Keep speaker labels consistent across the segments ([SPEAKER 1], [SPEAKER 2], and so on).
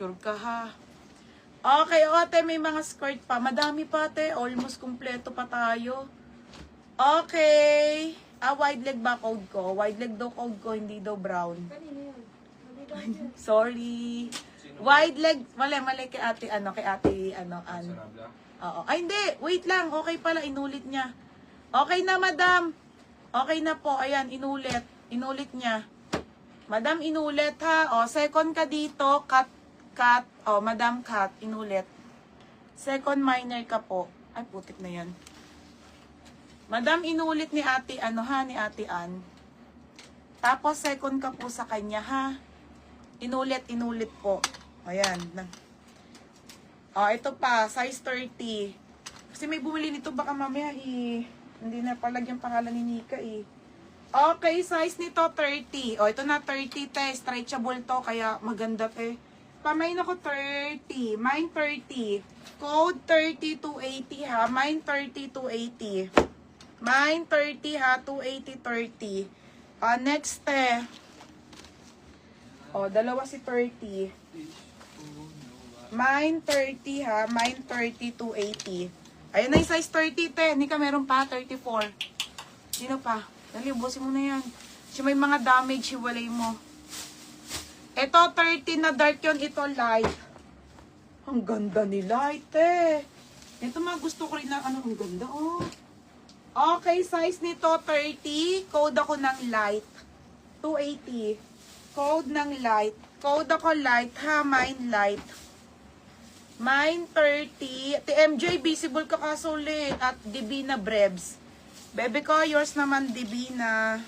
[SPEAKER 1] Sure ka ha. Okay, ate, may mga skirt pa. Madami pa, ate. Almost kumpleto pa tayo. Okay. Wide leg ba code ko? Wide leg daw code ko, hindi daw brown. Sorry. Wide leg, mali kay ate, Oo. Ay, hindi. Wait lang. Okay pala, inulit niya. Okay na, madam. Okay na po. Ayan, inulit. Inulit niya. Madam, inulit ha. O, second ka dito. Cut. O, madam, cut. Inulit. Second minor ka po. Ay, putik na yan. Madam, inulit ni ate, ni ate Ann. Tapos, second ka po sa kanya, ha. Inulit po. Ayan. O, ito pa. Size 30. Kasi may bumili nito. Baka mamaya, hindi na palagyan pangalan ni Nika, Okay, size nito 30. O, ito na 30, te. Stretchable to, kaya maganda, te. Pamain ako 30. Mine 30. Code 30 to 80, ha. Mine 30 to 80. Mine 30, ha. 280, 30. Next, te. O, dalawa si 30. Mine 30, ha. Mine 30 to 80. Ayan na yung size 30, te. Hindi ka meron pa, 34. Sino pa? Dali, ubusin mo na yan. Kasi may mga damage, hiwalay mo. Ito, 30 na dark yun. Ito, light. Ang ganda ni light, eh. Ito mga gusto ko rin na, ang ganda, oh. Okay, size nito, 30. Code ako ng light. 280. Code ng light. Code ako light, ha. Mine light. Mine 30. TMJ, visible ka kasulit. At Divina Brebs. Bebe ko, yours naman, Divina.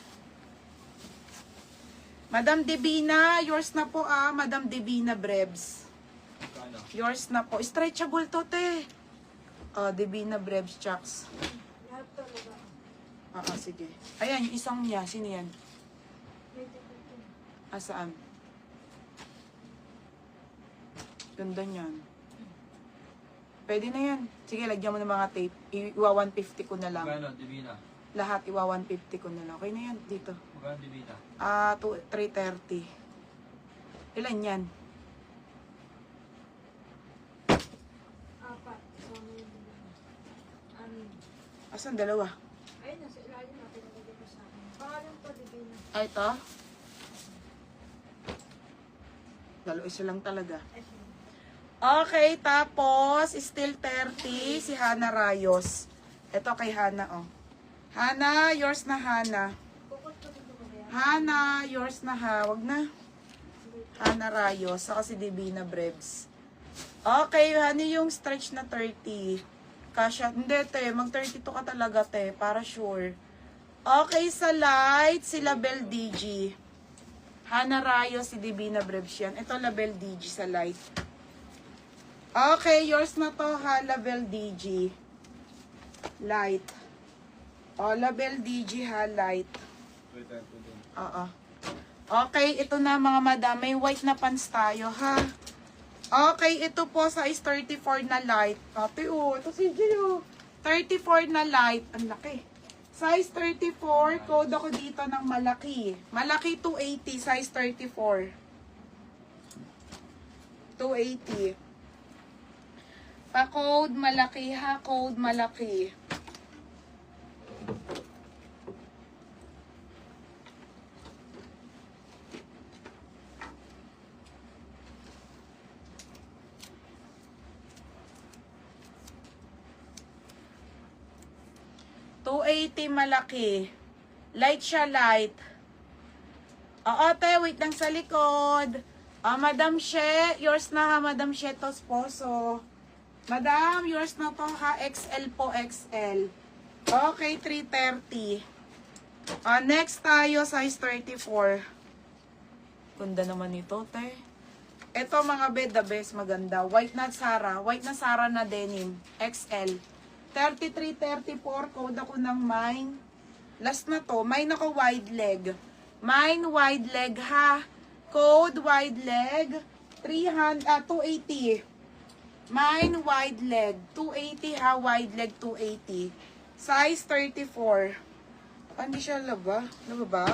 [SPEAKER 1] Madam Divina, yours na po Madam Divina Brebs. Yours na po. Stretchable to, te. Divina Brebs chucks. Sige. Ayan, yung isang niya. Sino yan? Saan? Ganda niyan. Pwede na yan. Sige, lagyan mo ng mga tape. Iwa 150 ko na lang.
[SPEAKER 2] Magkano, Divina?
[SPEAKER 1] Lahat, iwa 150 ko na lang. Okay na yan, dito.
[SPEAKER 2] Magkano, Divina?
[SPEAKER 1] 330. Ilan yan? 4. Asan dalawa?
[SPEAKER 3] Ay, nasa ilalim natin nalagay ko sa akin. Pangalan po, Divina.
[SPEAKER 1] Ito? Dalawa, isa lang talaga. Okay, tapos, still 30, si Hana Rayos. Ito kay Hana, Hana, yours na Hana. Hana, yours na ha. Wag na. Hana Rayos, saka si Divina Brebs. Okay, Hana, yung stretch na 30. Kasha, hindi, te. Mag-32 ka talaga, te. Para sure. Okay, sa light, si Label DG. Hana Rayos, si Divina Brebs yan. Ito, Label DG sa light. Okay, yours na to, ha, Label DG. Light. Label DG, ha, light. Okay, ito na mga madam. May white na pants tayo, ha. Okay, ito po size 34 na light. Ate, ito si Gio. 34 na light. Ang laki. Size 34, code ako dito ng malaki. Malaki 280, size 34. 280. Pa-code malaki, ha, code malaki. $280 malaki. Light siya, light. Ate, wait lang sa likod. Madam She, yours na ha, Madam She, to sposo. Madam, yours na to ha, XL po, XL. Okay, 330. Next tayo, size 34. Ganda naman ito, te. Ito mga bed, the best, maganda. White na Sara na denim. XL. 33, 34, code ako ng mine. Last na to, mine ako wide leg. Mine wide leg ha. Code wide leg. 280. Mine wide leg. 280 ha, wide leg 280. Size 34. Hindi siya laba? Laba ba?